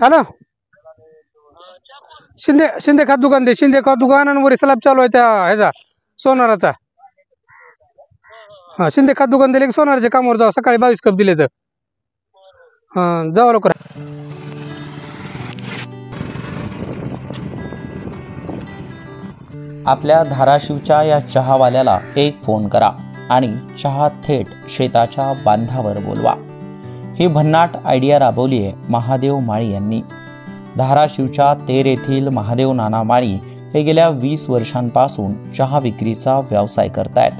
Hello, Shinde खात दुकान दे. शिंदे खात दुकान आणि वर स्लॅब चालू आहे त्या ह्याचा सोनाराचा. हा, शिंदे खात दुकान दिले की सोनाराच्या कामावर जाऊ. सकाळी 22 कप दिले तर जाऊ लवकर. आपल्या धाराशिवच्या या चहावाल्याला एक फोन करा आणि चहा थेट शेताच्या बांधावर बोलवा. ही भन्नाट आयडिया राबवली आहे महादेव माळी यांनी. धाराशिवच्या तेर येथील महादेव नाना माळी हे गेल्या 20 वर्षांपासून चहा विक्रीचा व्यवसाय करतायत.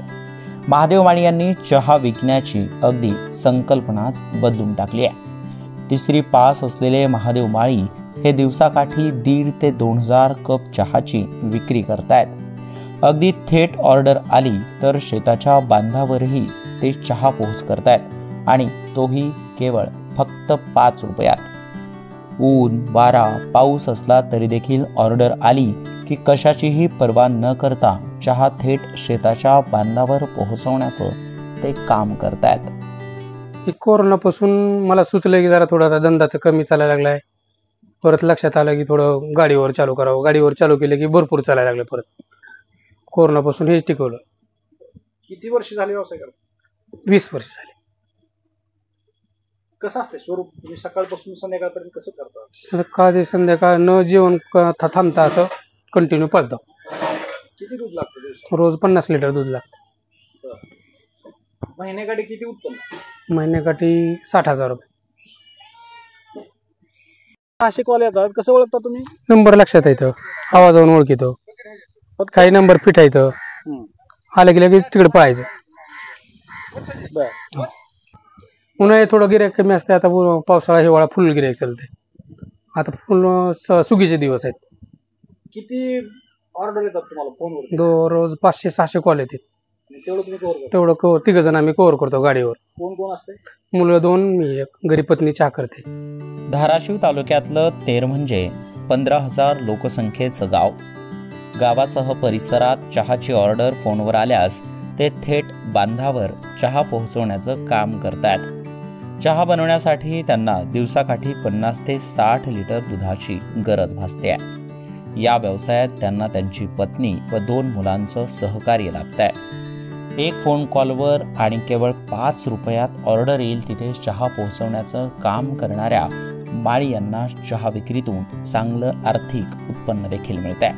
महादेव माळी यांनी चहा विकण्याची अगदी संकल्पनाच बदलून टाकली आहे. तिसरी पास असलेले महादेव माळी हे दिवसाकाठी 1,500 ते 2,000 कप चहाची विक्री करतायत. अगदी थेट ऑर्डर आली तर शेताच्या बांधावरही ते चहा पोहोच करतायत आणि तोही केवळ फक्त 5 रुपयात. ऊन, वारा, पाऊस असला तरी देखील ऑर्डर आली की कशाचीही पर्वा न करता चहा थेट शेताच्या बांधावर पोहोचवण्याचं ते काम करतायत. कोरोनापासून मला सुचलं की जरा थोडा धंदा तर कमी चालायला लागलाय. परत लक्षात आलं की थोडं गाडीवर चालू करावं. गाडीवर चालू केलं की भरपूर चालायला लागलं. परत कोरोनापासून हेच टिकवलं. किती वर्ष झाले व्यवसाय करता? 20 वर्ष झाली. कसं असते स्वरूप? तुम्ही सकाळपासून संध्याकाळपर्यंत कसं करता? सकाळ ते संध्याकाळ न जेवण थांबता असं कंटिन्यू पळतो. किती दूध लागतं? रोज 50 लिटर दूध लागतं. महिन्याकाठी किती उत्पन्न? महिन्याकाठी 60,000 रुपये. असे कॉल येतात, कसं ओळखता तुम्ही? नंबर लक्षात येतं, आवाजावरून ओळखीतो. काही नंबर फिट आहे तर आलं गेलं की तिकडे पळायचं. उन्हाळ्यात थोडं गिऱ्हाईक कमी असते. आता पावसाळा हिवाळा फुल गिऱ्हाईक चालते. आता फुल सुगीचे दिवस आहेत. किती ऑर्डर येतात तुम्हाला फोनवर? रोज 500-600 कॉल येतात. तेवढं तुम्ही कव्हर करता? तेवढं 3 जण आम्ही कव्हर करतो गाडीवर. कोण कोण असते? मुलं 2, मी 1. घरी पत्नी चहा करते. धाराशिव तालुक्यातलं तेर म्हणजे 15,000 लोकसंख्येचं गाव. गावासह परिसरात चहाची ऑर्डर फोनवर आल्यास ते थेट बांधावर चहा पोहोचवण्याचं काम करतात. चहा बनवण्यासाठी त्यांना दिवसाकाठी 50 ते 60 लिटर दुधाची गरज भासते. या व्यवसायात त्यांना त्यांची पत्नी व 2 मुलांचं सहकार्य लाभतंय. एक फोन कॉलवर आणि केवळ 5 रुपयात ऑर्डर येईल तिथे चहा पोहोचवण्याचं काम करणाऱ्या माळी यांना चहा विक्रीतून चांगलं आर्थिक उत्पन्न देखील मिळतंय.